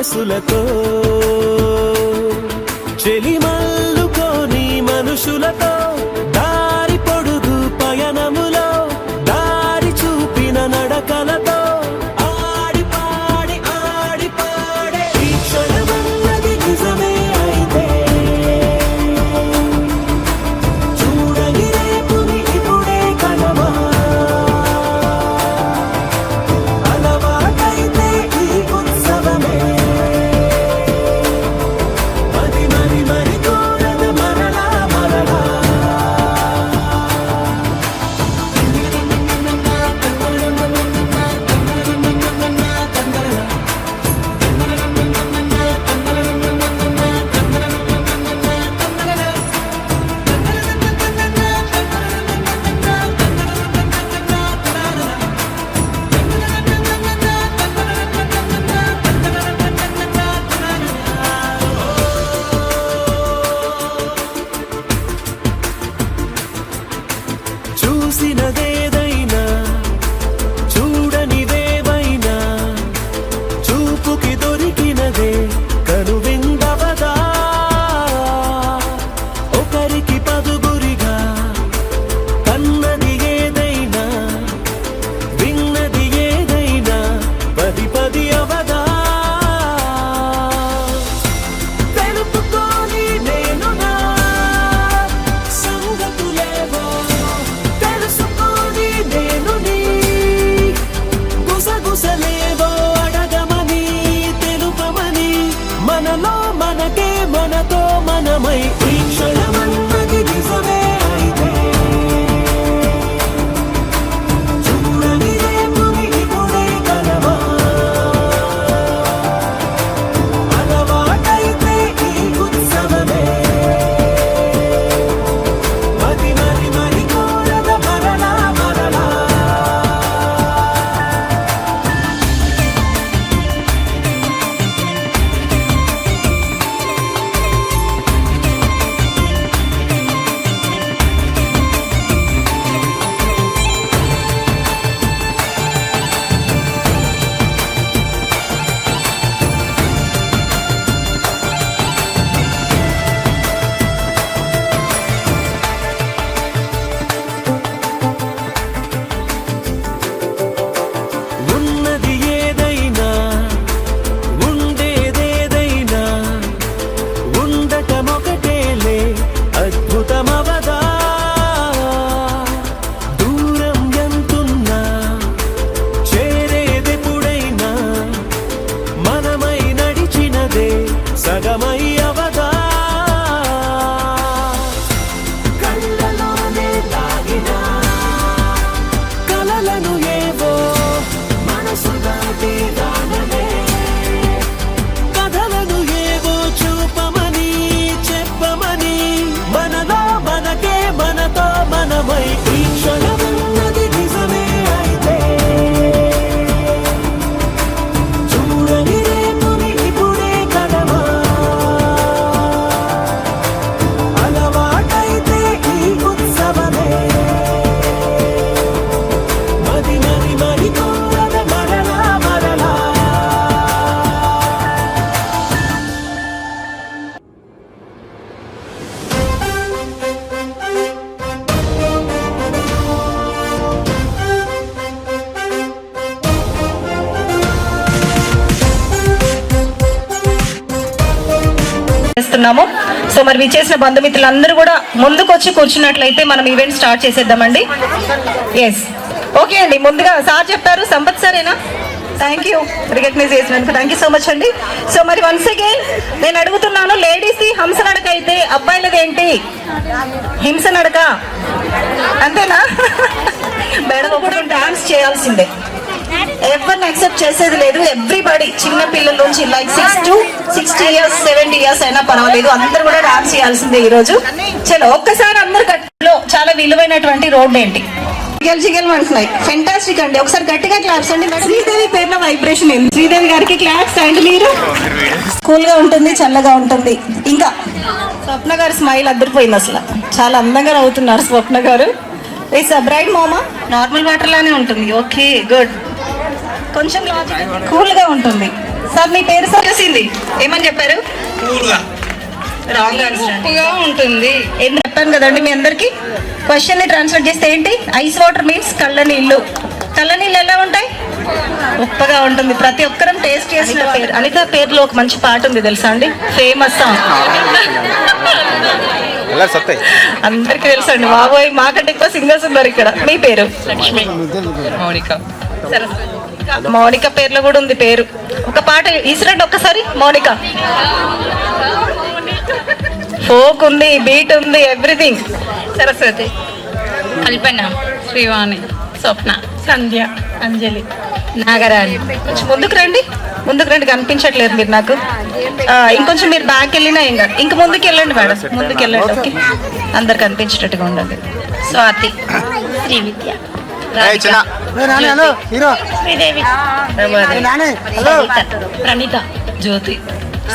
సొగసులతో చెలిమల్లుకోని మనుషులతో దారి పొడుగు పయనములో దారి చూపిన నడకలతో ఆడి పాడే ఈ క్షణమన్నది నిజమే అయితే చూడని రేపుని ఇప్పుడే కలవా అలవాటైతే ఈ ఉత్సవమే మరి కోరద మరలా చూసినదేదైనా చూడనిదేవైనా చూపుకి దొరికినదే కనువిందవదా ఒకరికి పదుగురిగా కన్నది ఏదైనా విన్నది ఏదైనా పది అవదా తెలుపుకోని నేను నా సంగతులేవో తెలుసుకొని నేను నీ గుసగుసలేవో అడగమని తెలుపమని మనలో మనకే మనతో మనమై ఈ క్షణమన్నది నిజమే అయితే చూడని రేపుని ఇప్పుడే కలవా అలవాటైతే ఈ ఉత్సవమే మరి కోరద మరలా ఉన్నది ఏదైనా ఉండేదేదైనా ఉండటమొకటేలే అద్భుతమవదా దూరం ఎంతున్నా చేరేదెప్పుడైనా మనమై నడిచినదే సగమై అవదా కళ్ళలోనే దాగిన కలలను ఏవో మనసు దాటి రానలే కథలను ఏవో చూపమని చెప్పమని మనలో మనకే మనతో మనమై ఈ క్షణమన్నది నిజమే అయితే చూడని రేపుని ఇప్పుడే కలవా అలవాటైతే ఈ ఉత్సవమే మరి కోరద మరలా చేస్తున్నాము. సో మరి విచ్చేసిన బంధుమిత్రులందరూ కూడా ముందుకు వచ్చి కూర్చున్నట్లయితే మనం ఈవెంట్ స్టార్ట్ చేసేద్దామండి. ఎస్ ఓకే అండి. ముందుగా సార్ చెప్పారు, సంపత్ సారేనా? థ్యాంక్ యూ రికగ్నైజ్ చేసినందుకు థ్యాంక్ యూ సో మచ్ అండి. సో మరి వన్స్ అగైన్ నేను అడుగుతున్నాను, లేడీస్ హంస నడక అయితే అబ్బాయిలది ఏంటి? హింస నడక అంతేనా? మేడం కూడా డాన్స్ చేయాల్సిందే, ఎవరిని యాక్సెప్ట్ చేసేది లేదు. ఎవ్రీబడి చిన్న పిల్లల నుంచి లైక్ 6 to 60 years 70 years అయినా పర్వాలేదు, అందరూ కూడా డాన్స్ చేయాల్సిందే ఈ రోజు. చలో ఒక్కసారి అందరు కట్లో చాలా విలువైనటువంటి రోడ్ ఏంటి? జిగల్ అంటున్నాయి. ఫెంటాస్టిక్ అండి. ఒకసారి గట్టిగా క్లాప్స్ అండి. శ్రీదేవి పేరున వైబ్రేషన్ ఏంది? శ్రీదేవి గారికి క్లాప్స్ అండి. మీరు కూల్ గా ఉంటుంది, చల్లగా ఉంటుంది. ఇంకా స్వప్న గారు స్మైల్ అద్దరిపోయింది, అసలు చాలా అందంగా నవ్వుతున్నారు స్వప్న గారు. బ్రైడ్ మామా నార్మల్ వాటర్ లానే ఉంటుంది. Okay good. కొంచెం కూల్ గా ఉంటుంది. సార్ మీ పేరు సార్ చేసింది ఏమని చెప్పారు? రాంగ్ ఆన్సర్ ఉంటుంది. ఏం చెప్పాను కదండి మీ అందరికి. క్వశ్చన్ ని ట్రాన్స్లేట్ చేస్తే ఏంటి? ఐస్ వాటర్ మీన్స్ కళ్ళ నీళ్ళు. కళ్ళ నీళ్ళు ఎలా ఉంటాయి? ఉప్పగా ఉంటుంది. ప్రతి ఒక్కరం టేస్ట్ చేసిన పేరు. అనిత పేరులో ఒక మంచి పాట ఉంది తెలుసా అండి? ఫేమస్ సాంగ్, అందరికి తెలుసు అండి. బాబోయ్ మాకంటే ఎక్కువ సింగర్స్ ఉన్నారు ఇక్కడ. మీ పేరు? లక్ష్మి. మౌనిక. మౌనిక పేరులో కూడా ఉంది పేరు. ఒక పాట ఈసిరండి ఒక్కసారి. మౌనిక. ఫోక్ ఉంది, బీట్ ఉంది, ఎవ్రీథింగ్. సరస్వతి. కల్పన. శ్రీవాణి. స్వప్న. సంధ్య. అంజలి. నాగరాణి. కొంచెం ముందుకు రండి, ముందుకు రండి, కనిపించట్లేదు మీరు నాకు. ఇంకొంచెం మీరు బ్యాక్ వెళ్ళినా ఏం కాదు. ఇంక ముందుకు వెళ్ళండి మేడం, ముందుకు వెళ్ళండి. ఓకే, అందరు కనిపించేటట్టుగా ఉండండి. స్వాతి. శ్రీవిద్య. శ్రీదేవి. ప్రణీత. జ్యోతి.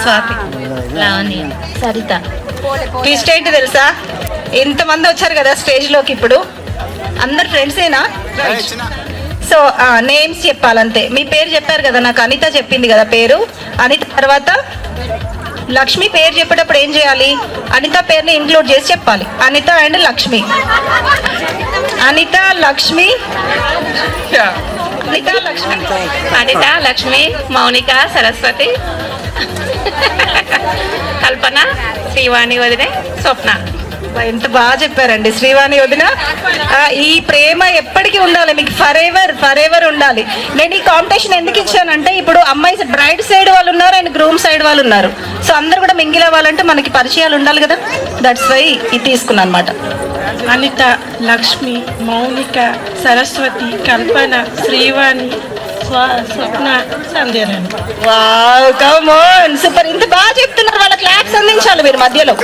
స్వాతి. లావణ్య. సరిత. ట్విస్ట్ ఏంటి తెలుసా? ఎంతమంది వచ్చారు కదా స్టేజ్ లోకి. ఇప్పుడు అందరు ఫ్రెండ్సేనా? So names చెప్పాలంతే. మీ పేరు చెప్పారు కదా నాకు. అనిత చెప్పింది కదా పేరు. అనిత తర్వాత లక్ష్మి పేరు చెప్పేటప్పుడు ఏం చేయాలి? అనిత పేరుని ఇంక్లూడ్ చేసి చెప్పాలి. అనిత అండ్ లక్ష్మి. అనిత లక్ష్మి. అనిత లక్ష్మి. అనిత లక్ష్మి. మౌనిక. సరస్వతి. కల్పన. శ్రీవాణి వదినే. స్వప్న. ఎంత బాగా చెప్పారండి. శ్రీవాణి వదిన. ఈ ప్రేమ ఎప్పటికీ ఉండాలి మీకు. ఫర్ ఎవర్ ఉండాలి. నేను ఈ కాంపిటీషన్ ఎందుకు ఇచ్చానంటే, ఇప్పుడు అమ్మాయి బ్రైడ్ సైడ్ వాళ్ళు ఉన్నారు అండ్ గ్రూమ్ సైడ్ వాళ్ళు ఉన్నారు. సో అందరు కూడా మింగిల్ అవ్వాలంటే మనకి పరిచయాలు ఉండాలి కదా. దట్స్ వై ఇది తీసుకున్నాను అనమాట. Anitha, Lakshmi, Mounika, Saraswati, Kalpana, Srivani, Swapna, Sandhyarani. Wow, come on, super. ఇంత బాగా చెప్తున్నారు. వాళ్ళ క్లాప్స్ అందించాలి మీరు మధ్యలో.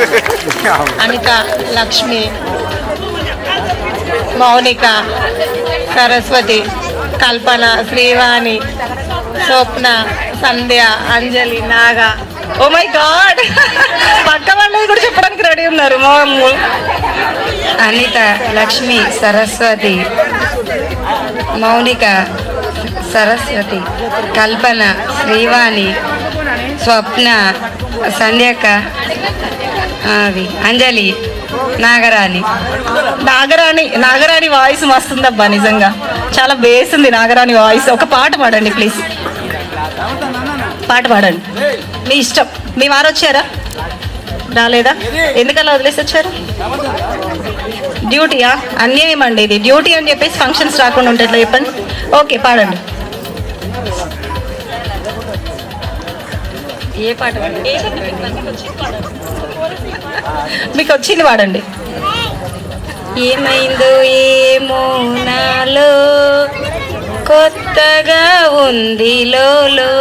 Anitha, Lakshmi, Mounika, Saraswati, Kalpana, Srivani, Swapna, Sandhya, Anjali, Naga. Oh my god, పక్క వాళ్ళని కూడా చెప్పడానికి రెడీ ఉన్నారు. అనిత, లక్ష్మి, సరస్వతి, మౌనిక, సరస్వతి, కల్పన, శ్రీవాణి, స్వప్న, సంధ్యక, అంజలి, నాగరాణి. నాగరాణి వాయిస్ మస్తుందబ్బా, నిజంగా చాలా బేస్ ఉంది నాగరాణి వాయిస్. ఒక పాట పాడండి ప్లీజ్. పాట పాడండి, మీ ఇష్టం. మీ వారు వచ్చారా? రాలేదా? ఎందుకలా వదిలేసి వచ్చారు? డ్యూటీయా? అన్యాయం అండి ఇది. డ్యూటీ అని చెప్పేసి ఫంక్షన్స్ రాకుండా ఉంటే ఎట్లా చెప్పండి. ఓకే, పాడండి. ఏ పాట? మీకు వచ్చింది పాడండి. ఏమైందో ఏమో నాలో, కొత్తగా ఉంది లోలో,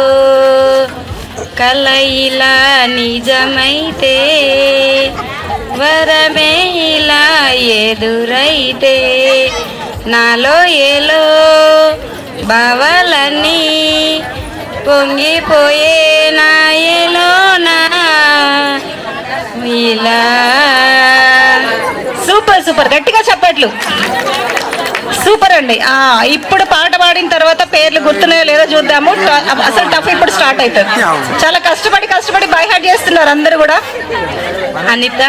కల ఇలా నిజమైతే, వరమే ఇలా ఎదురైతే, నాలో ఏలో భావాలన్నీ పొంగిపోయే నాయలోనా ఇలా. సూపర్ సూపర్, గట్టిగా చెప్పట్లు. సూపర్ అండి. ఇప్పుడు పాట పాడిన తర్వాత పేర్లు గుర్తున్నాయో లేదో చూద్దాము. అసలు టఫ్ ఇప్పుడు స్టార్ట్ అవుతుంది. చాలా కష్టపడి బై హార్ట్ చేస్తున్నారు అందరూ కూడా. అనిత,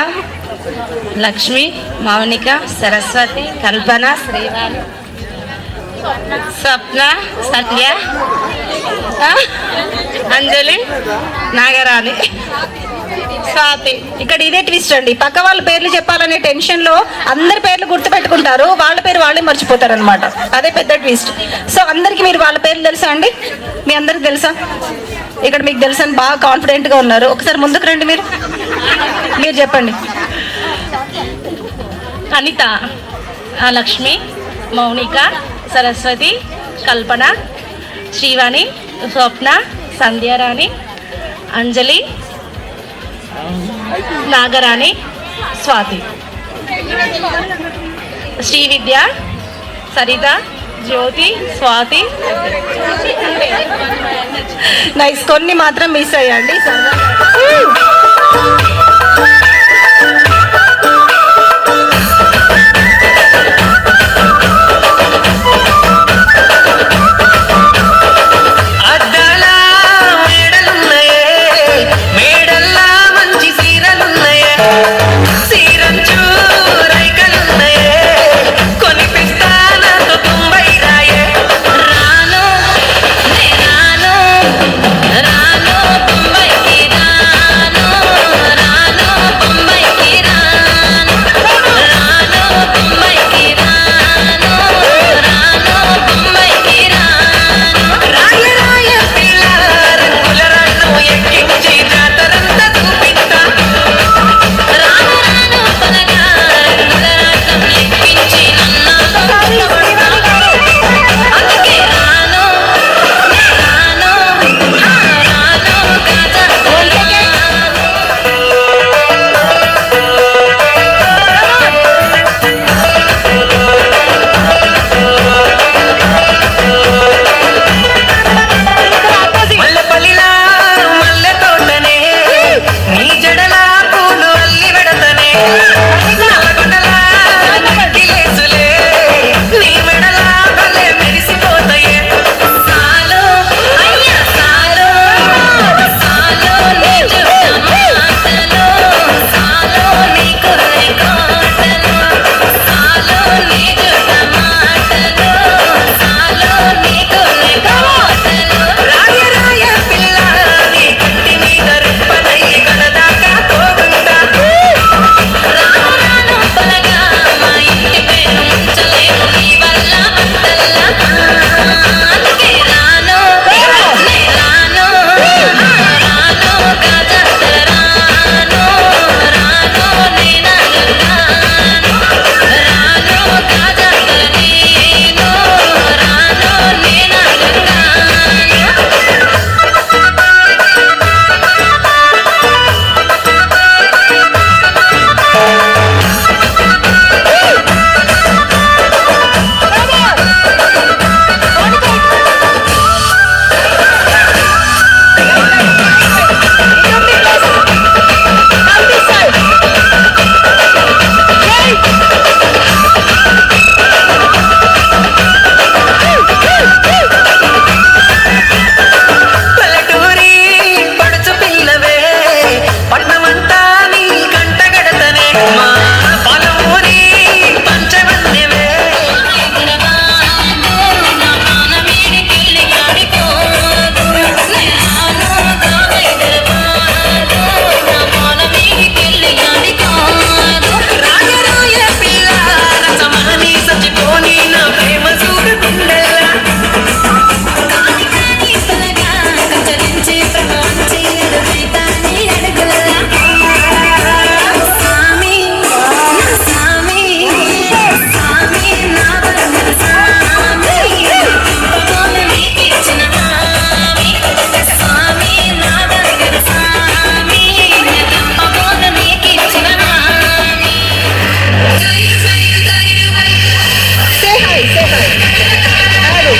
లక్ష్మి, మౌనిక, సరస్వతి, కల్పన, శ్రీవాణి, స్వప్న, సంధ్య, అంజలి, నాగరాణి, స్వాతి. ఇక్కడ ఇదే ట్విస్ట్ అండి. పక్క వాళ్ళ పేర్లు చెప్పాలనే టెన్షన్ లో అందరి పేర్లు గుర్తు పెట్టుకుంటారు, వాళ్ళ పేరు వాళ్ళే మర్చిపోతారు అనమాట. అదే పెద్ద ట్విస్ట్. సో అందరికి మీరు వాళ్ళ పేర్లు తెలుసా అండి? మీ అందరికి తెలుసా? ఇక్కడ మీకు తెలుసా అని బాగా కాన్ఫిడెంట్ గా ఉన్నారు. ఒకసారి ముందుకు రండి. మీరు చెప్పండి. అనిత, లక్ష్మి, మౌనిక, సరస్వతి, కల్పన, శ్రీవాణి, స్వప్న, సంధ్యారాణి, అంజలి, నాగరాణి, స్వాతి, శ్రీవిద్య, సరిత, జ్యోతి, స్వాతి. నైస్. కొన్ని మాత్రం మిస్ అయ్యండి. అది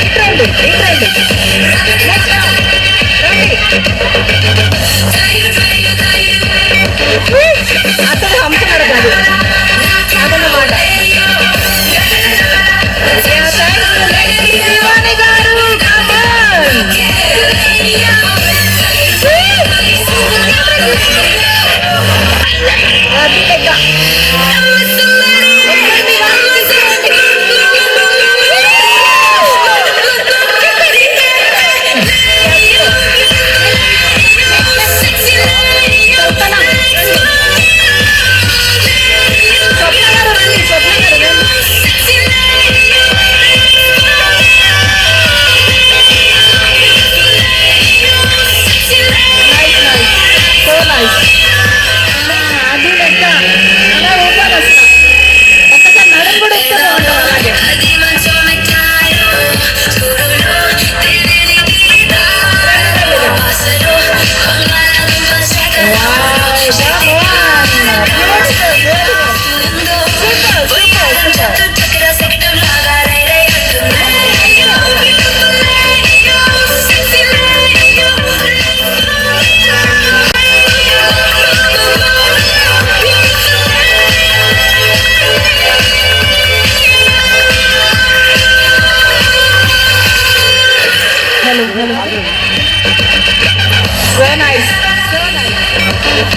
ఇట్రండి ఇట్రండి అతను హంపున్నాడు కాదు అదన్నమాట. శివాని గారు అది లెక్క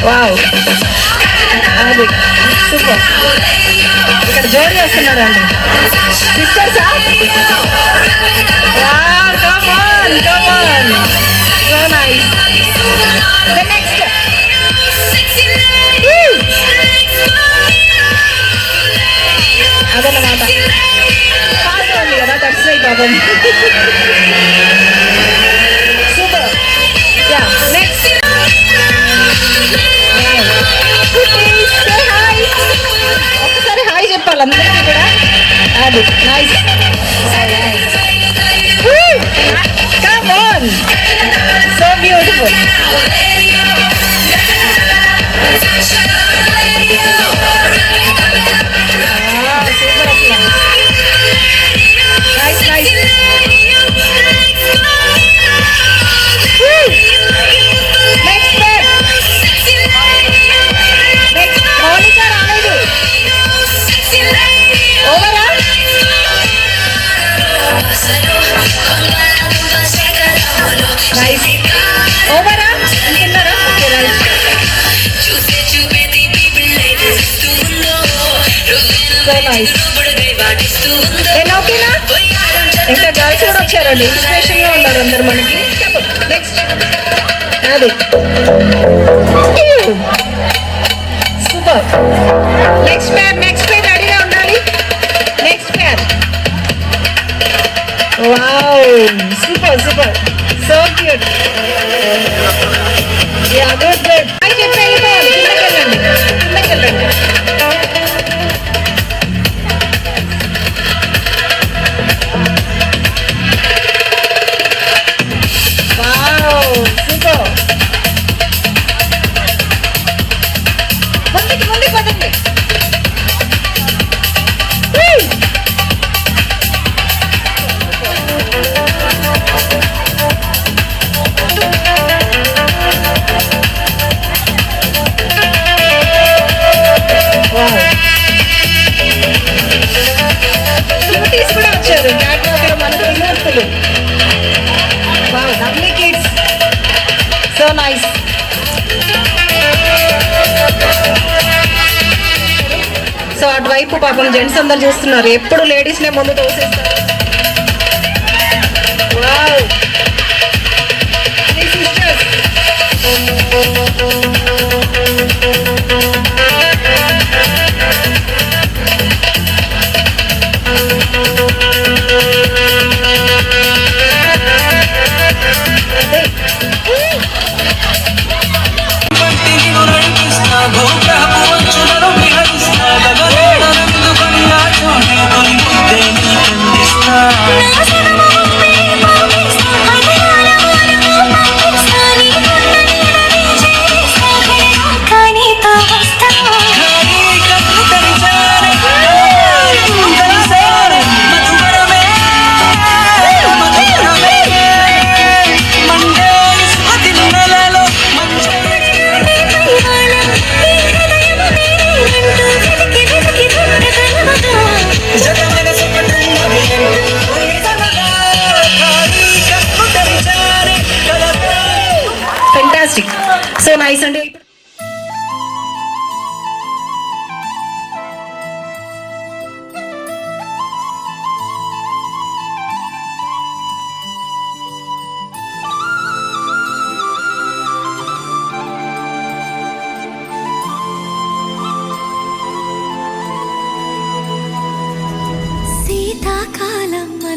వావ్ అది సూపర్. ఇక్కడ జోడి వస్తున్నారు అండి సిస్టర్సా. Come on come on so nice. The next అదన్నమాట పాట ఉంది కదా దట్స్ రైట్ బాబన్. సూపర్. యా నెక్స్ట్ ఒకసారి హాయ్ చెప్పాలి అందరికీ కూడా. అది nice. Come on so beautiful. Nice nice. ఓవరా తిన్నారా? So nice. నేను ఓకేనా? ఇంకా గర్ల్స్ కూడా వచ్చారండి, ఇన్స్పిరేషన్ గా ఉన్నారు అందరు మనకి. నెక్స్ట్ అది సూపర్. నెక్స్ట్ పేర్ రెడీగా ఉండాలి. Next pair. Wow super super so cute. Yeah good good. Hi చెప్పి వెళ్ళిపోవాలి. కిందకి వెళ్ళండి కిందకి వెళ్ళండి. Wow super. ముందుకి ముందుకు పదండి. క్యూటీస్ కూడా వచ్చారు క్యాట్వాక్ మనకు విమర్శలు. Wow lovely kids so nice. So అటువైపు పాపం జెంట్స్ అందరు చూస్తున్నారు, ఎప్పుడు లేడీస్ నే ముందు తోసేస్తారు. Wow sisters.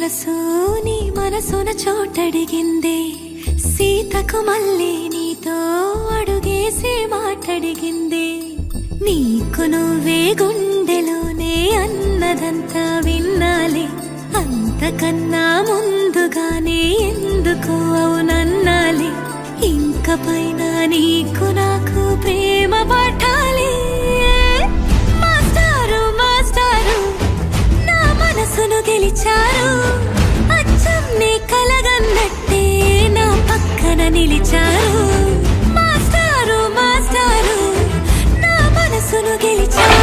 మనసు నీ మనసున చోటడిగిందే సీతకు మళ్ళీ నీతో అడుగేసి మాటడిగిందే నీకు నువ్వే గుండెలోనే అన్నదంతా విన్నాలే అంతకన్నా ముందుగానే ఎందుకు అవునన్నాలే ఇంక పైన నీకు నాకు ప్రేమ పట్టాలి మాస్టారు మాస్టారు నా మనసును గెలిచారు అచ్చం నీ కలగన్నట్టే నా పక్కన నిలిచారు మాస్టారు మాస్టారు నా మనసును గెలిచారు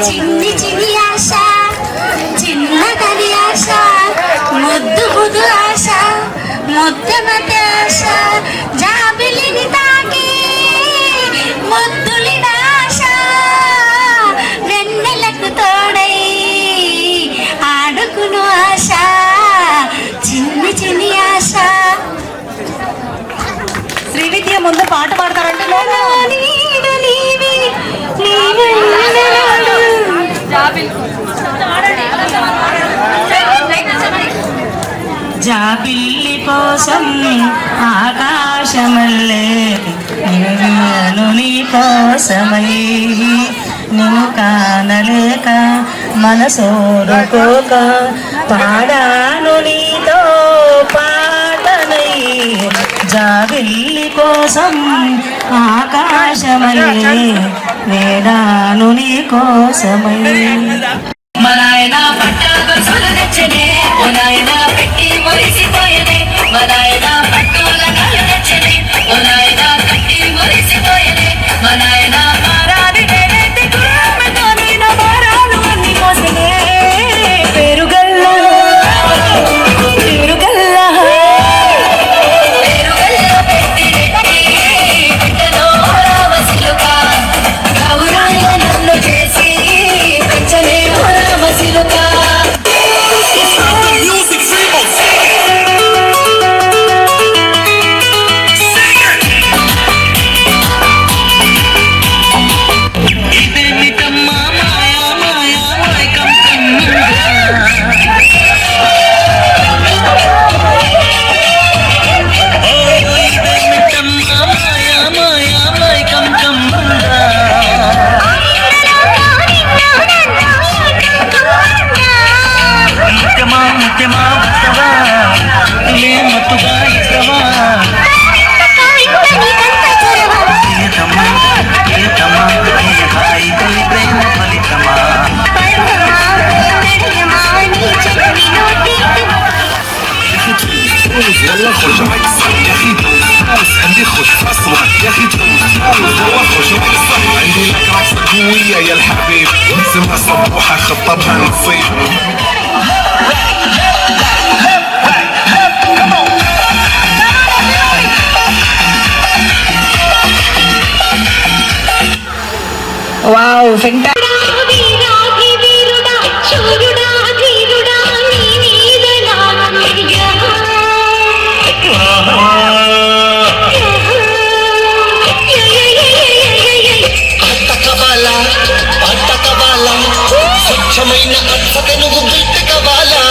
చిన్ని చిన్ని ఆశ చిన్నదని ఆశ ముద్దు ముద్దు ఆశ ముద్దు మధ్య ఆశ జాబిలిని తాకి ముద్దులిన ఆశ వెన్నెలకు తోడై ఆడుకును ఆశ చిన్ని చిన్ని ఆశ. శ్రీవిద్య ముందు పాట పాడతారంటే జాబిల్లి కోసం ఆకాశమల్లే నిన్ను నీ కోసమై నిన్ను కానలేక మనసోరుకోక పాడాను నీతో పాటనై జాబిల్లి కోసం ఆకాశమల్లే వేడాను నీ కోసమై. మనాయన పట్టాదొరుసులు తెచ్చనే ఓనాయన పెట్టి మురిసిపోయనే మనాయన పట్టుల కళ్ళు తెచ్చనే ఓనాయన కట్టి మురిసిపోయనే మనాయన మారాది నేనైతే కుర్రమ్మతో నేను మారాలు అన్ని మోసనే పేరుగల్ల పేరుగల్ల పేరుగల్ల పెట్టి బిడ్డలో రావసిలుగా గౌరాయ నన్ను చేసి పెంచనే రావసిలుగా. يا الحبيب سمع صبوحة خطبها نصيب వావ్ ఫెంటా స్వచ్ఛమైన అర్థత నువ్వు బిడ్డ కవాలా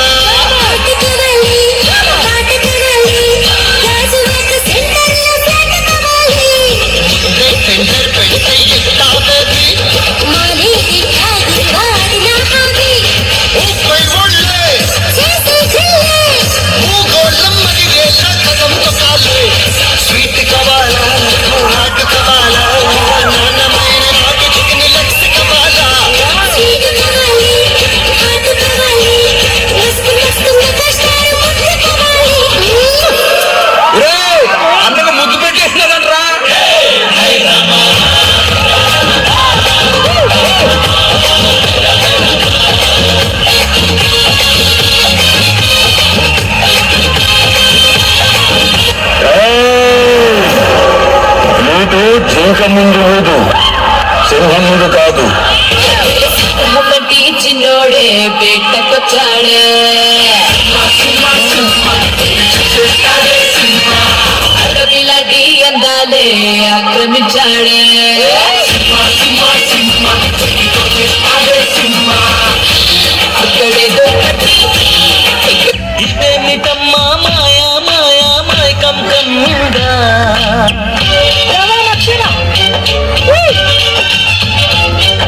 టెండర్ పెడితే ఎత్తాది ఊపై ఒళ్ళే భూగోళం మరిగేలా కదంతో కాలే స్వీట్ కవాలా నాటు కవాలా నాన్నమైన నాటు చికెన్ లక్స్ కవాలా అన్నకు ముద్దు పెట్టేసినారంట్రా. నీటు జింక ముందు లేదు సింహం ముందు కాదు. ఒకటి చిన్నోడే పెట్టకొచ్చాడే అడవిలాంటి అందాలే ఆక్రమించాడే అక్కడే దొరకటి ఇదేమిటమ్మా మాయా మాయా మైకం కమ్మిందా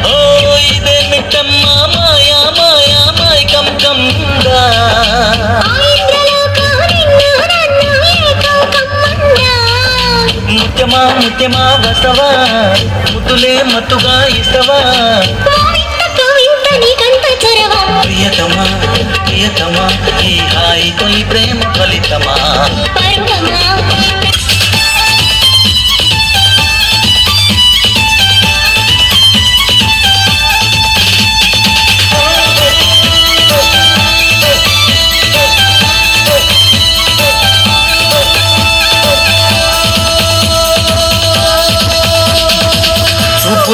ఓ ఇదేమిటమ్మా మాయా మాయా మైకం కమ్మిందా ముత్యమా ముత్యమా వసవా ముద్దులే మత్తుగా ఇస్తవా ప్రియతమా ప్రియతమా ఈ హాయి తొలి ప్రేమ ఫలితమా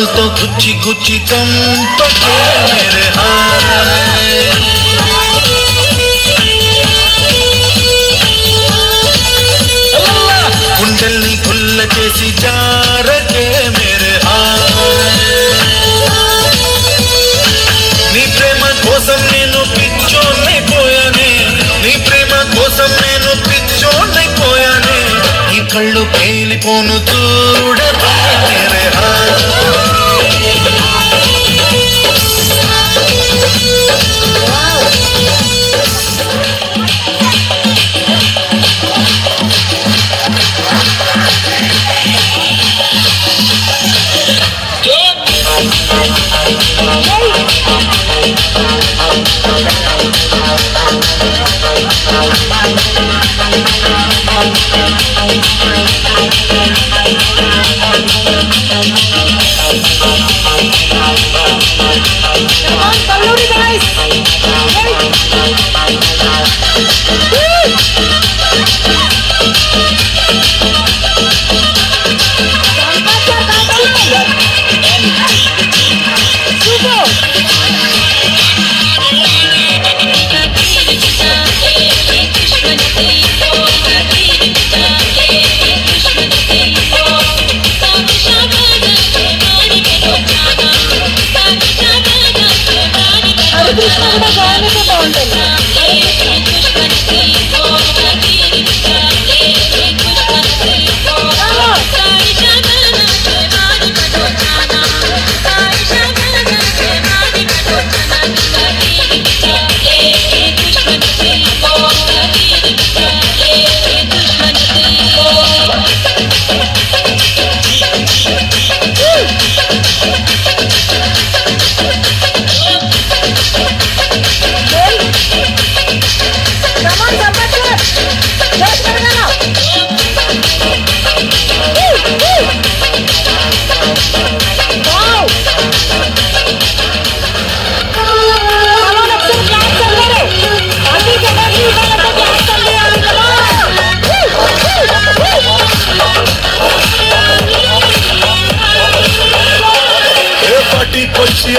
చూపులతో గుచ్చి గుచ్చి చంపకే మేరే హాయ్ గుండెల్ని గుల్ల చేసి జారకే మేరే హాయ్ నీ ప్రేమ కోసం నేను పిచ్చోన్నైపోయానే నీ ప్రేమ కోసం నేను పిచ్చోన్నైపోయానే నీ కళ్ళు పేలిపోను చూడకే మేరే హాయ్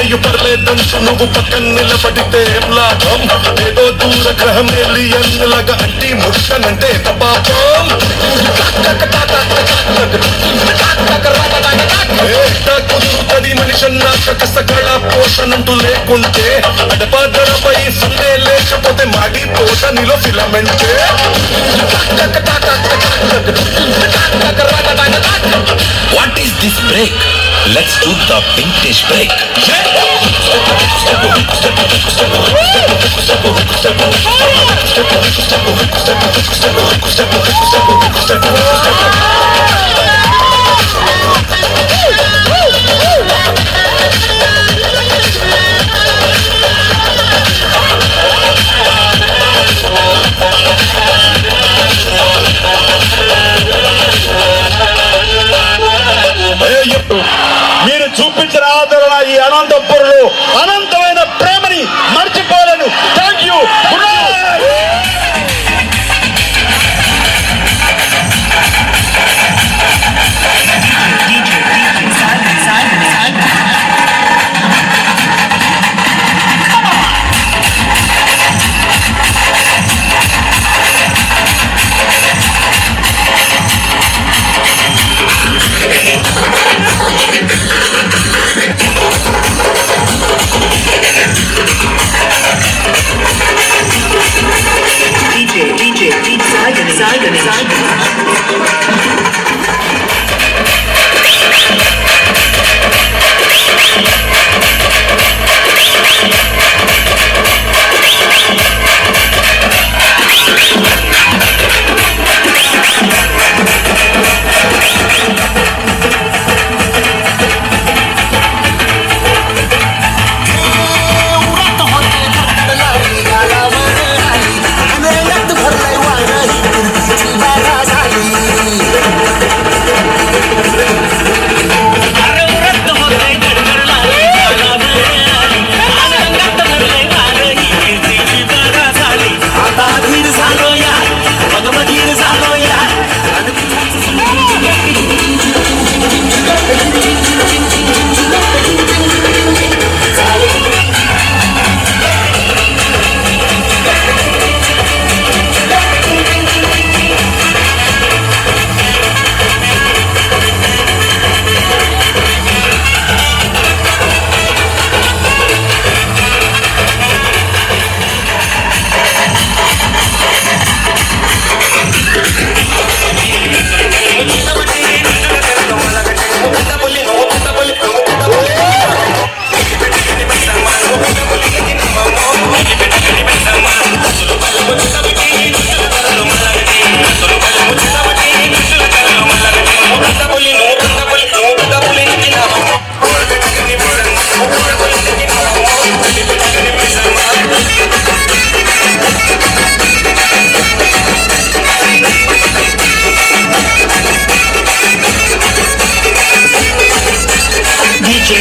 అయ్యో పర్లేదంటూ నువ్వు పక్కన నిలబడితే ఏం లాభం ఏదో దూర గ్రహం ఏలియన్ లాగా అంటి ముట్టనంటే పాపం కుదురుతుంది మనిషి అన్నాక కసగళ పోషణంటూ లేకుంటే అడపాదడపై సందే లేకపోతే మాగిపోత నీలో ఫిలమెంటే What is this break? Let's do the vintage break. మీరు చూపించిన ఆదరణ ఈ అనంతపురంలో అనంతమైన ప్రేమని మర్చిపోలేను. Thank you.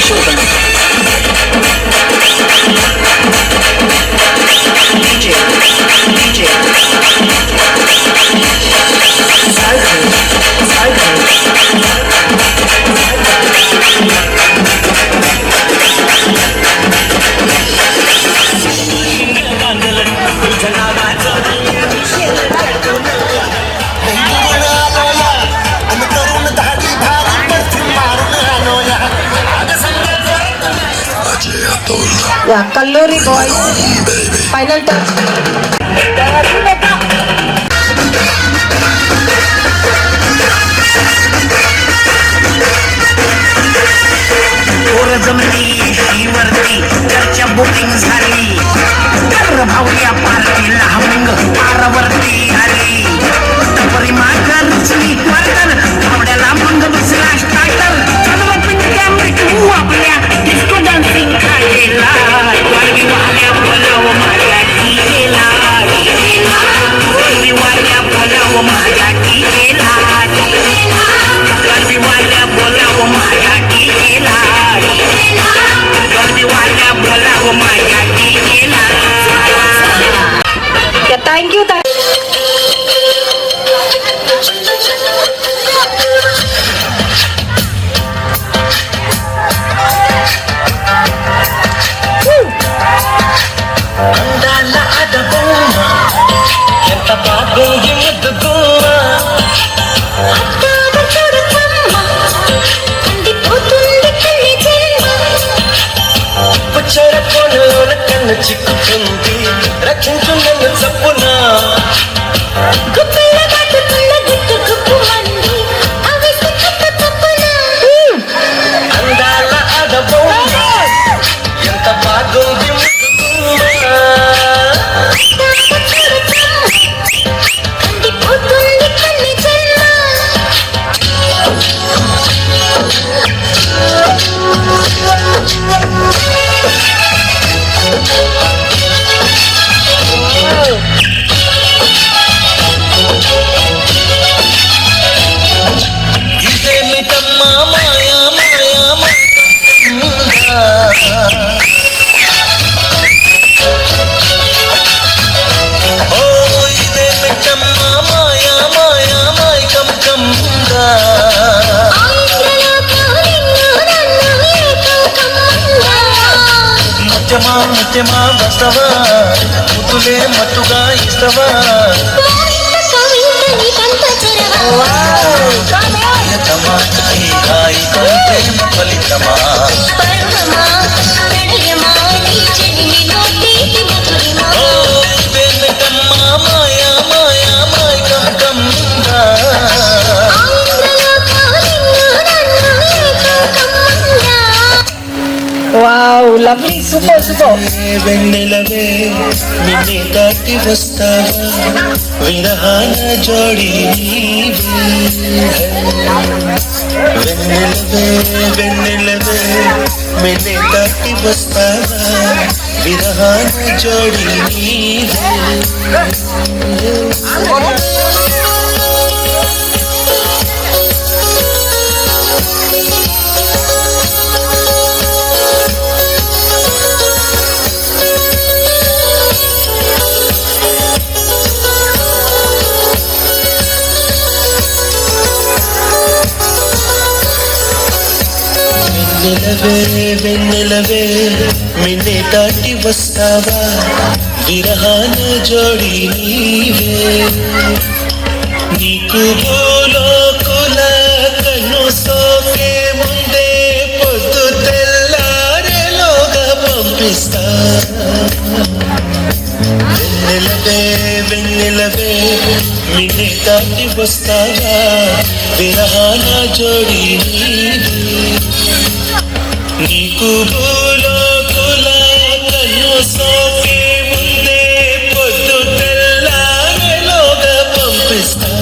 Purushottam Kalluri boys final touch. चर्चा बुकिंग झाली भाऊया पार्टीला हमंग पारावरती आली तपरी माघार रुचली क्वार्टर भावड्याला मंग बसला स्टार्टर आपल्या डिस्को डान्सिंग खायला वाल्या बोलाव माझ्या टीकेला वाल्या बोलाव माझ्या टीकेला वाल्या बोलाव माझ्या टीकेला థ్యాంక్ యూ. ఎంత బాగుంది ముద్దుగుమ్మ పుచ్చర పొనలోన కన్ను చిక్కుతుంది రక్షించు నన్ను చప్పున అందాల అడబొమ్మ ఎంత బాగుంది ఇదేమిటమ్మా మాయా మాయా ఓ ఇదేమిటమ్మా మాయా మాయా మాయకం కంగా ముత్యమా ముత్యమా వస్తవా ముతులే మత్తుగా ఇస్తవా ప్రేమ ఫలితమా మాయా మాయా మాయకం కంగా వావ్, లవ్లీ, సూపర్ సూపర్. వెన్నెలవే నిన్నే దాటి వస్తావా విరహాన జోడి వెన్నెలవే వెన్నెలవే నిన్నే దాటి వస్తావా విరహాన జోడి వెన్నెలవే వెన్నెలవే మిన్నే దాటి వస్తావా విరహాన జోడి నీవే నీకు భూలోకుల కన్ను సోకే ముందే పొద్దు తెల్లారేలోగా పంపిస్తా వెన్నెలవే వెన్నెలవే మిన్నే దాటి వస్తావా విరహాన జోడి నీవే నీకు భూలోకుల కన్ను సోకే ముందే పొద్దు తెల్లారేలోగా పంపిస్తా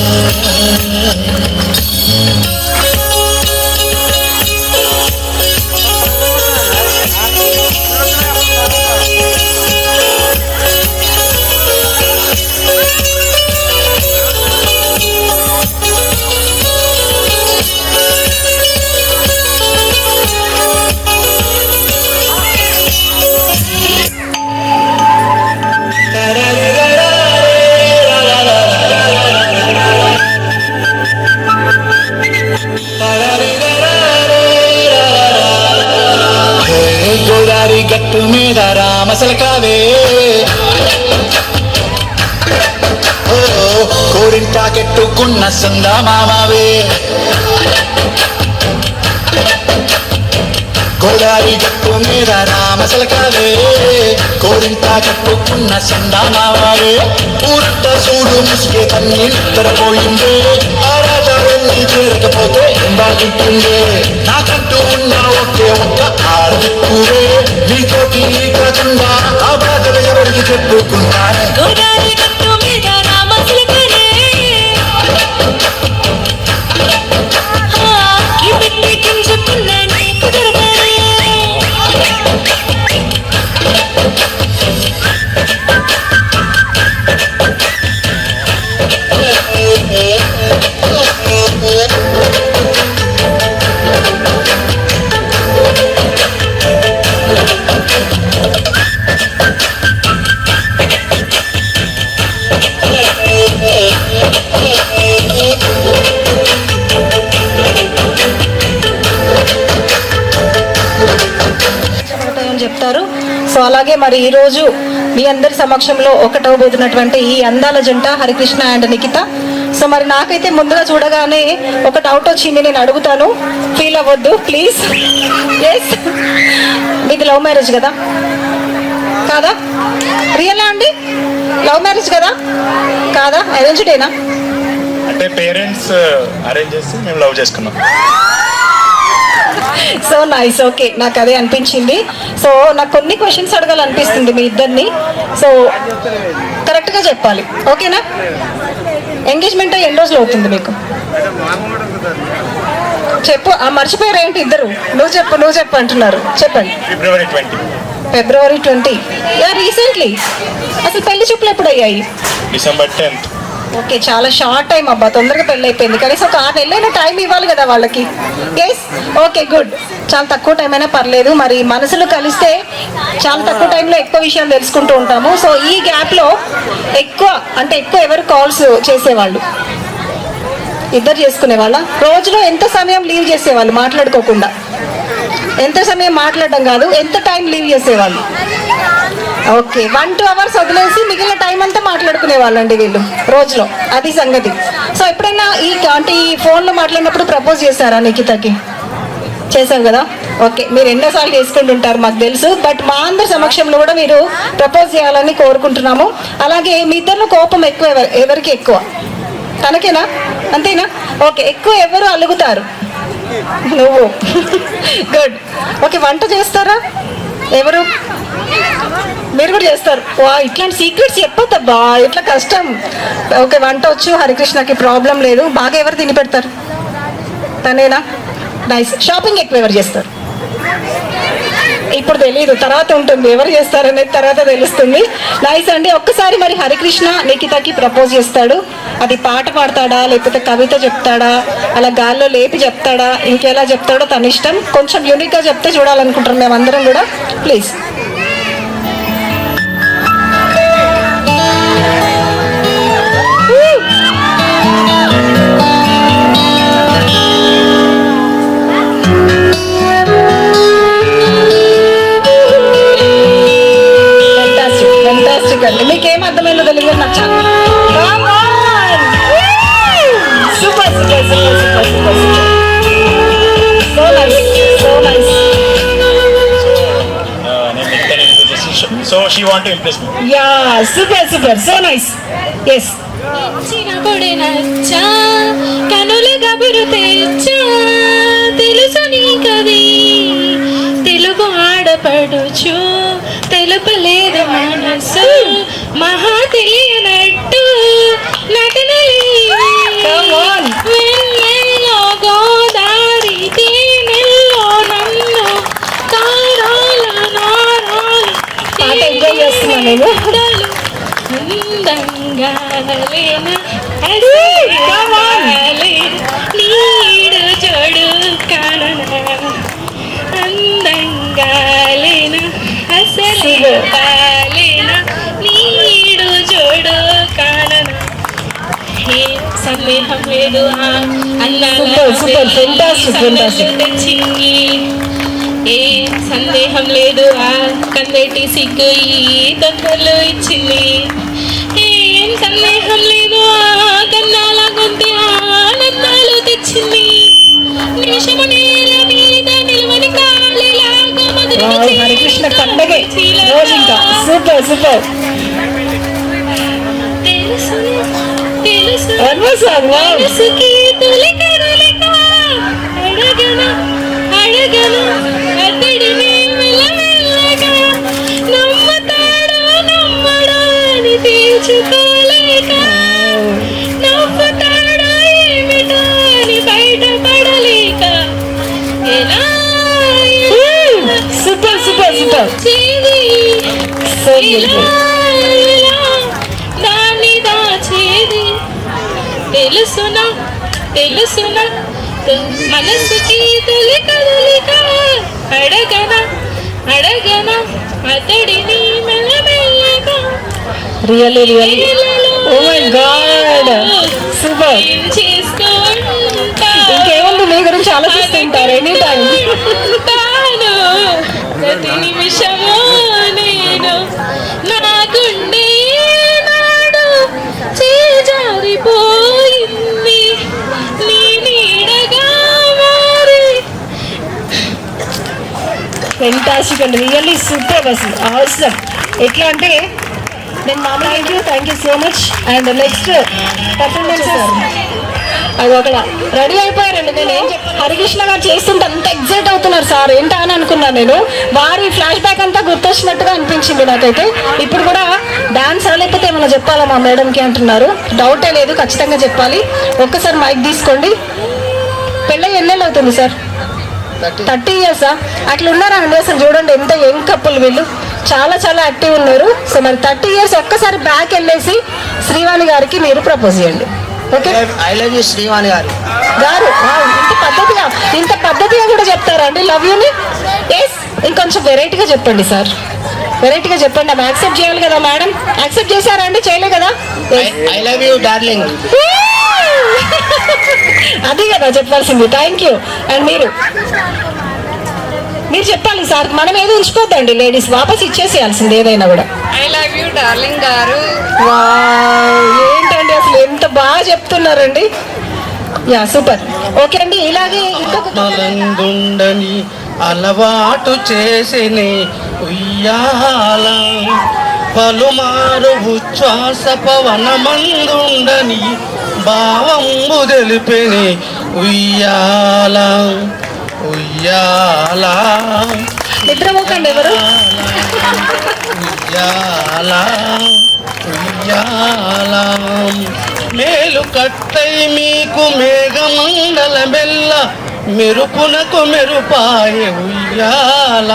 గోదారి గట్టు మీద రామసలకావే కోరింటాకెట్టుకున్న సందా మామావే గోదారి గట్టు మీద రామసలకావే కోరింటాకెట్టుకున్న సందా మామావే ఊరంట చూడు ముసుగే తన్ని నిద్రపోయిందే ఆరాధాన్ని చేరకపోతే బాగుంటుందే నాకంటూ ఉన్న ఒకే ఒక్క ఆడదిక్కువే నీతోటి కాకుండా ఆ బాధలు ఎవరికి చెప్పుకున్నాను గోదారి గట్టు మీద రామచిలకనే ఈ పెట్టి కించుకున్న నీకు దొరకనే అని చెప్తారు. సో అలాగే మరి ఈరోజు మీ అందరి సమక్షంలో ఒకటవబోతున్నటువంటి ఈ అందాల జంట హరికృష్ణ అండ్ నిఖిత. సో మరి నాకైతే ముందుగా చూడగానే ఒక డౌట్ వచ్చింది, నేను అడుగుతాను, ఫీల్ అవ్వద్దు ప్లీజ్. ఎస్, మీది లవ్ మ్యారేజ్ కదా? కాదా? రియలా అండి? లవ్ మ్యారేజ్ కదా? కాదా? అరేంజ్డేనా? అంటే పేరెంట్స్ అరేంజ్ చేసి మేము లవ్ చేసుకున్నాం. సో నైస్, ఓకే, నాకు అదే అనిపించింది. సో నాకు కొన్ని క్వశ్చన్స్ అడగాలనిపిస్తుంది మీ ఇద్దరిని. సో కరెక్ట్గా చెప్పాలి, ఓకేనా? ఎంగేజ్మెంట్ ఎన్ని రోజులు అవుతుంది మీకు? చెప్పు. మర్చిపోయారు ఏంటి ఇద్దరు? నువ్వు చెప్పు అంటున్నారు, చెప్పండి. ఫిబ్రవరి 20. Yeah, recently. అసలు పెళ్లి చూపులు ఎప్పుడు అయ్యాయి? December 10th. ఓకే, చాలా షార్ట్ టైం అబ్బా, తొందరగా పెళ్ళి అయిపోయింది. కనీసం ఒక 6 నెలలైనా టైం ఇవ్వాలి కదా వాళ్ళకి. Yes, okay, good. చాలా తక్కువ టైం అయినా పర్లేదు. మరి మనసులు కలిస్తే చాలా తక్కువ టైంలో ఎక్కువ విషయాలు తెలుసుకుంటూ ఉంటాము. సో ఈ గ్యాప్లో ఎక్కువ ఎవరు కాల్స్ చేసేవాళ్ళు? ఇద్దరు చేసుకునేవాళ్ళ? రోజులో ఎంత సమయం లీవ్ చేసేవాళ్ళు మాట్లాడుకోకుండా? ఎంత సమయం మాట్లాడడం కాదు, ఎంత టైం లీవ్ చేసేవాళ్ళు? ఓకే, 1-2 hours వదిలేసి మిగిలిన టైం అంతా మాట్లాడుకునే వాళ్ళండి వీళ్ళు రోజులో. అది సంగతి. సో ఎప్పుడైనా ఈ ఫోన్లో మాట్లాడినప్పుడు ప్రపోజ్ చేశారా నిఖితకి? చేశారు కదా? ఓకే, మీరు ఎన్నోసార్లు చేసుకుంటుంటారు మాకు తెలుసు. బట్ మా అందరి సమక్షంలో కూడా మీరు ప్రపోజ్ చేయాలని కోరుకుంటున్నాము. అలాగే మీ ఇద్దరిలో కోపం ఎక్కువ ఎవరికి ఎక్కువ? తనకేనా? అంతేనా? ఓకే, ఎక్కువ ఎవరు అలుగుతారు? నువ్వు. గుడ్. ఓకే, వంట చేస్తారా ఎవరు? మీరు కూడా చేస్తారు. వా, ఇట్లాంటి సీక్రెట్స్ చెప్పొద్దబ్బా, ఇట్లా కష్టం. ఓకే, వంట వచ్చు హరికృష్ణకి, ప్రాబ్లం లేదు. బాగా ఎవరు తిని పెడతారు? తనేనా? నైస్. షాపింగ్ ఎక్కువ ఎవరు చేస్తారు? ఇప్పుడు తెలియదు, తర్వాత ఉంటుంది, ఎవరు చేస్తారనేది తర్వాత తెలుస్తుంది. నైస్ అండి. ఒక్కసారి మరి హరికృష్ణ నిఖితకి ప్రపోజ్ చేస్తాడు, అది పాట పాడతాడా లేకపోతే కవిత చెప్తాడా, అలా గాల్లో లేపి చెప్తాడా, ఇంకెలా చెప్తాడో తన ఇష్టం. కొంచెం యూనిక్గా చెప్తే చూడాలనుకుంటాం మేమందరం కూడా. ప్లీజ్. అండి మీకేం అర్థమైందో తెలియదు నాకు. Super super super super super super. So nice, so nice. So she want to impress me. Yeah, super super, so nice. Yes. చిన్నప్పుడే నచ్చా కనుల గబురు తెచ్చా తెలుసు నీకది తెలుగు ఆడపడుచు తెలుపలేదు మనసు మహా తెలియనట్టు నటనలో గోదారి తేనెల్లో నన్ను తారాల నారాలు ఎంజాయ్ చేస్తున్నాను నేను. అందంగా నీడు జోడు కానన అందంగా లేనా అసలు కాలేనా నీడు జోడు కానన ఏ సందేహం లేదు అన్నాల తెచ్చింది ఏం సందేహం లేదు ఆ కందటి సిగ్గు ఈ తొందరలో ఇచ్చింది. ఏం సందేహం లేదు ఆ కన్నాల గొంతు ఆనందాలు తెచ్చింది. నిమిషము నేల మీద నిలవని కాలిలాగా హరికృష్ణ పండగే రోజు ఇంకా సూపర్ సూపర్. తెలుసుకి తొలి కదలిక అడగన అడగన అతడిని మెల్లమెల్లగా నమ్ముతాడో నమ్మడో అని తేల్చుకోలేక నవ్వుతాడో ఏమిటో అని బయటపడలేక ఎలా సూపర్ సూపర్ సూపర్. దాన్ని దాచేది తెలుసునా తెలుసునా మనసుకి తొలి కదలిక అడగన అడగన అతడిని మెల్లమెల్లగా really really oh my god super. ఇంకేముంది మీ గురించి ఆలోచిస్తుంటారు ఎనీ టైం. ప్రతి నిమిషము నేను నా గుండె నాడు చేజారిపోయింది నీ నీడగా మారి. ఫెంటాస్టిక్ అండి, రియల్లీ సూపర్ అసలు అవసరం. ఎట్లా అంటే నేను మామూలు thank you so much. And next performance అది ఒక రెడీ అయిపోయారండి. నేను ఏం హరికృష్ణ గారు చేస్తుంటే అంత ఎగ్జైట్ అవుతున్నారు సార్ ఏంటా అని అనుకున్నాను నేను. వారి ఫ్లాష్ బ్యాక్ అంతా గుర్తొచ్చినట్టుగా అనిపించింది నాకైతే. ఇప్పుడు కూడా డాన్స్ లేకపోతే ఏమైనా చెప్పాలా మా మేడంకి అంటున్నారు. డౌటే లేదు, ఖచ్చితంగా చెప్పాలి. ఒక్కసారి మైక్ తీసుకోండి. పెళ్ళి ఎన్నేళ్ళు అవుతుంది సార్? 30 years. అట్లా ఉన్నారా అండి అసలు? చూడండి ఎంత యంగ్ కపుల్ వీళ్ళు, చాలా చాలా యాక్టివ్ ఉన్నారు. సో మరి 30 years ఒక్కసారి బ్యాక్ వెళ్ళేసి శ్రీవాణి గారికి మీరు ప్రపోజ్ చేయండి. Okay, I love you Srivani గారు. ఇంత పద్ధతిగా కూడా చెప్తారా అండి లవ్ యూని? ఎస్, ఇంకొంచెం వెరైటీగా చెప్పండి సార్, వెరైటీగా చెప్పండి. ఆమె యాక్సెప్ట్ చేయాలి కదా మేడం. యాక్సెప్ట్ చేశారా అండి? చేయలే కదా? I love you darling. అది కదా చెప్పాల్సింది. Thank you. అండ్ మీరు చెప్పాలి సార్. మనం ఏదో ఉంచుకోద్దండి లేడీస్, వాపస్ ఇచ్చేసేయాల్సింది ఏదైనా కూడా. ఐ లవ్ యూ డార్లింగ్ గారు. ఏంటండి అసలు ఎంత బాగా చెప్తున్నారండి. Yeah super. ఓకే అండి, ఇలాగే మలంగుండని అలవాటు చేసిని ఉయ్యాల పలుమారు ఉచ్ఛ్వాస పవనమందుండని భావంబు తెలిపిని ఉయ్యాల ఉయ్యాల. నిద్రపోకండి ఎవరు. ఉయ్యాల ఉయ్యాల మేలు కట్టై మీకు మేఘమండల మెల్ల మెరుపునకు మెరుపాయే ఉయ్యాల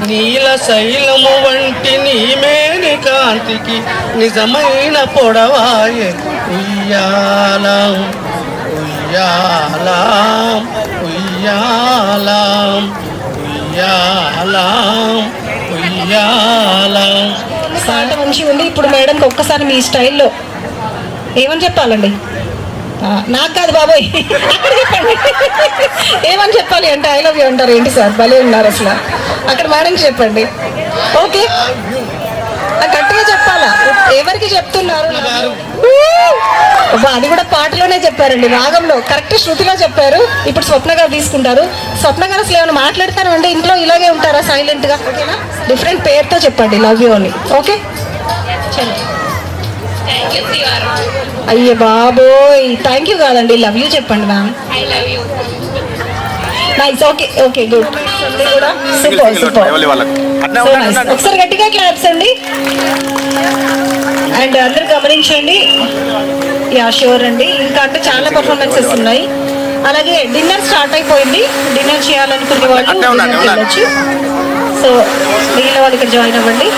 నీల శైలము వంటి నీ మేని కాంతికి నిజమైన పొడవాయే ఉయ్యాల ఉయ్యాల ఉయ్యాల ఉయ్యాల ఉయ్యాల. పాట మంచిగా ఉంది. ఇప్పుడు మేడంకి ఒక్కసారి మీ స్టైల్లో ఏమని చెప్పాలండి? నాకు కాదు బాబోయ్, అక్కడ చెప్పండి. ఏమని చెప్పాలి అంటే ఐ లవ్ యూ అంటారు ఏంటి సార్? భలే ఉన్నారు అసలు. అక్కడ మేడంకి చెప్పండి. ఓకే, గట్టిగా చెప్పాలా? ఎవరికి చెప్తున్నారు? అది కూడా పాటలోనే చెప్పారండి, రాగంలో కరెక్ట్ శృతిలో చెప్పారు. ఇప్పుడు స్వప్న గారు తీసుకుంటారు. స్వప్న గారు అసలు ఏమైనా మాట్లాడతారు అంటే ఇంట్లో ఇలాగే ఉంటారా సైలెంట్ గా? ఓకేనా? డిఫరెంట్ పేరుతో చెప్పండి లవ్ యూ అని. ఓకే, అయ్యే బాబోయ్, థ్యాంక్ యూ కాదండి, లవ్ యూ చెప్పండి ma'am. Nice. Okay okay, good. కూడా సూపర్ సూపర్. So nice. ఒకసారి గట్టిగా క్లాప్స్ అండి. అండ్ అందరు గమనించండి. యా షూర్ అండి, ఇంకా అంటే చాలా పర్ఫార్మెన్సెస్ ఉన్నాయి. అలాగే డిన్నర్ స్టార్ట్ అయిపోయింది. డిన్నర్ చేయాలనుకునే వాళ్ళు వెళ్ళొచ్చు. సో మిగిలిన వాళ్ళు ఇక్కడ జాయిన్ అవ్వండి.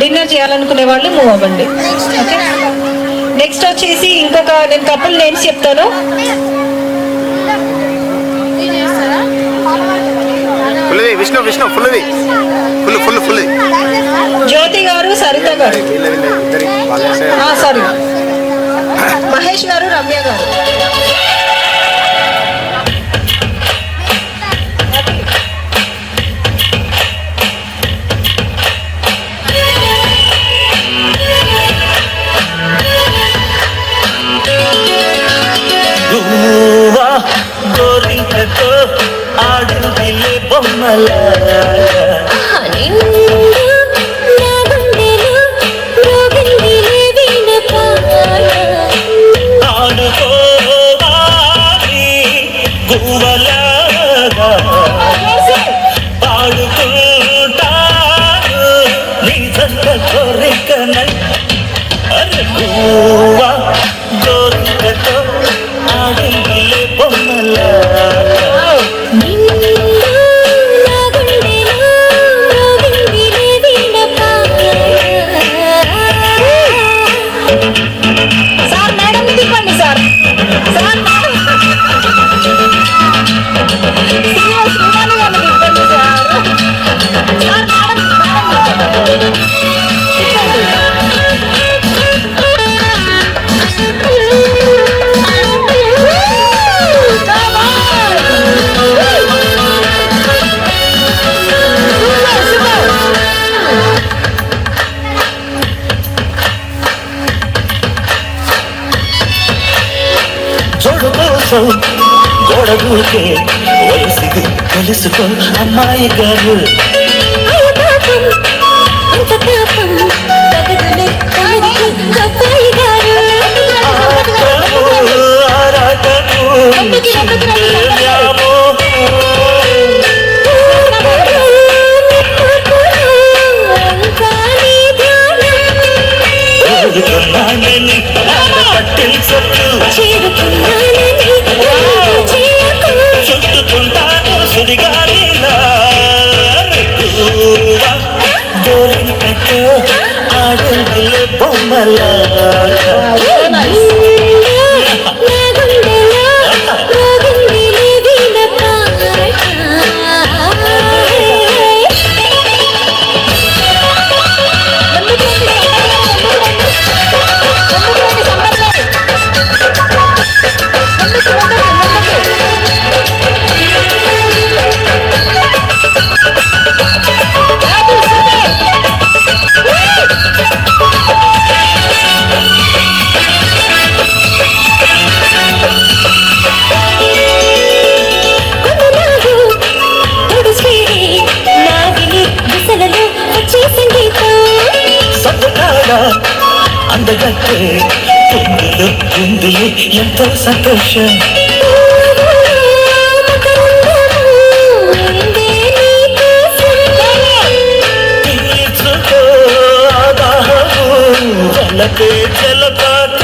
డిన్నర్ చేయాలనుకునే వాళ్ళు మూవ్ అవ్వండి. ఓకే, నెక్స్ట్ వచ్చేసి ఇంకొక నేను కపుల్ నేమ్స్ చెప్తాను. Vishnu Vishnu full full full Jyothi garu, Saritha గారు, సారీ మహేష్ గారు, రమ్య గారు. ఆడుకోవాలి గువ్వలాగా పాడుకుంటాను నీ జంట కోరికనై అరే గువ్వ గోరికతో ఆడిందిలే బొమ్మలాగా సార్ మేడం తిప్పండి సార్ సార్ శ్రీవాణి గారిని తిప్పండి సార్ సార్ మేడం జోడు కోసం గోడగుకే వయసుది తెలుసుకో అమ్మాయి గారు ఆరాటము కోరుకున్నానని పట్టించు చుట్టుకుంటాను సుడిగాలిలా గోరింకతో ఆడుందిలే బొమ్మలాగా అందగట్టే కుందులు ఎంతో సంతోషం తీర్చుకో ఆదాహము జలకే జలపాత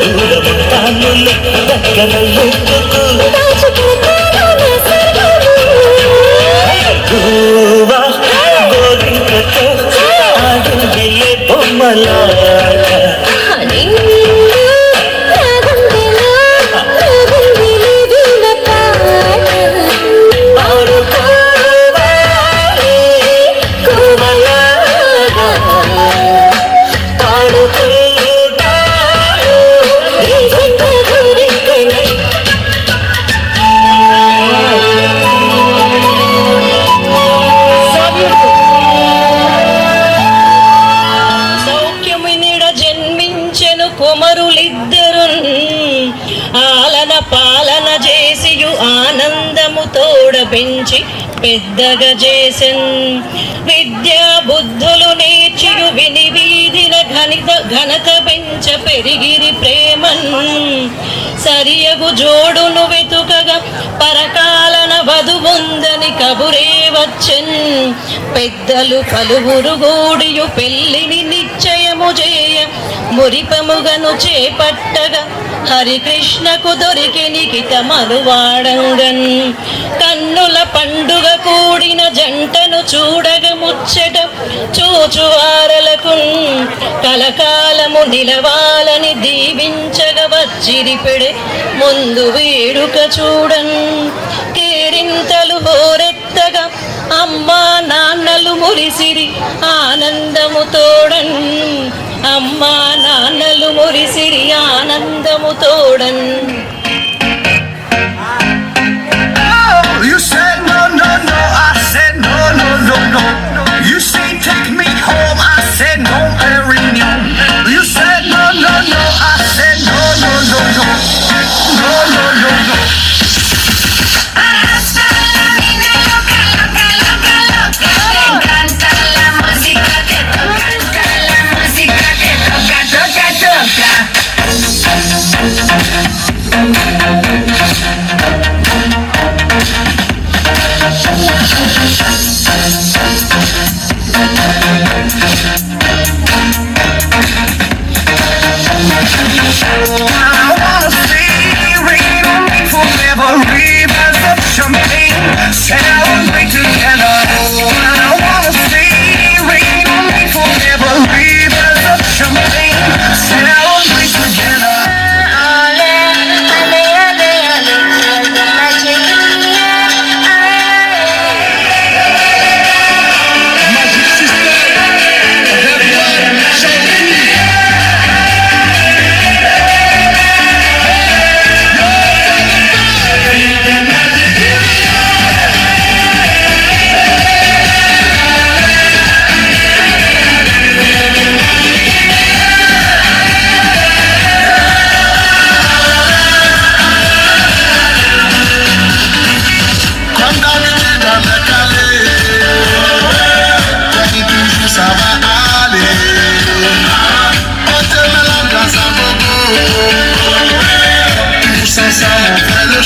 దూరముంటాను దగ్గర ఎందుకు గోరింకతో ఆడుందిలే బొమ్మలాగా కొమరులిద్దరు ఆలన పాలన చేసియు ఆనందము తోడ పెంచి పెద్దగా చేసెన్ విద్యా బుద్ధులు నేర్చియు విని వీధిన ఘనత పెంచ పెరిగిరి ప్రేమన్ సరియగు జోడును వెతుకగా పరకాలన వధువుందని కబురే వచ్చెన్ పెద్దలు పలువురు గూడియు పెళ్లిని నిశ్చయము చేయ మురిపముగను చేపట్టగా హరికృష్ణకు దొరికిని కితమనువాడంగన్ కన్నుల పండుగ కూడిన జంటను చూడగ ముచ్చట చూచువారలకు కలకాలము నిలవాలని దీవించగ వచ్చిరిపెడే ముందు వేడుక చూడన్ కేరింతలు హోరెత్తగా అమ్మా నాన్నలు మురిసిరి ఆనందము తోడన్ అమ్మా నాన్నలు మురిసిరి ఆనందము తోడన్ You said no, no, no, I said no, no, no, no. You say take me home, I said no, Perignon. You said no, no, no, I said no, no, no, no. No, no, no, no.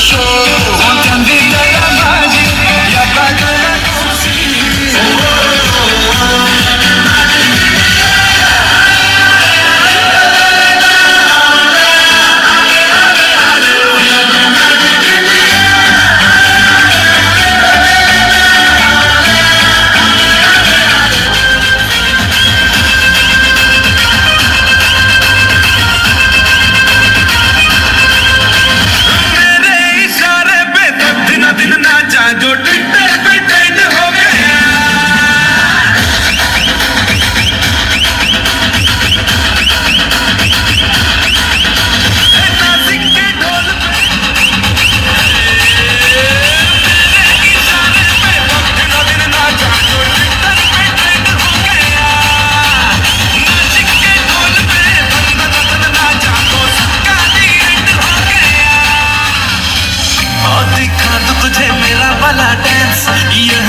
Show चांदी तेरा बाजी या बागला कुर्सी जो Twitter पे trend हो गया नासिक के ढोल पे इशारे पे दिनों दिन नाचा जो ट्विटर पे ट्रेंड हो गया नासिक के ढोल पे नाचा तो सबका ट्रेंड हो गया और दिखा दो तुझे मेरा वाला डांस यह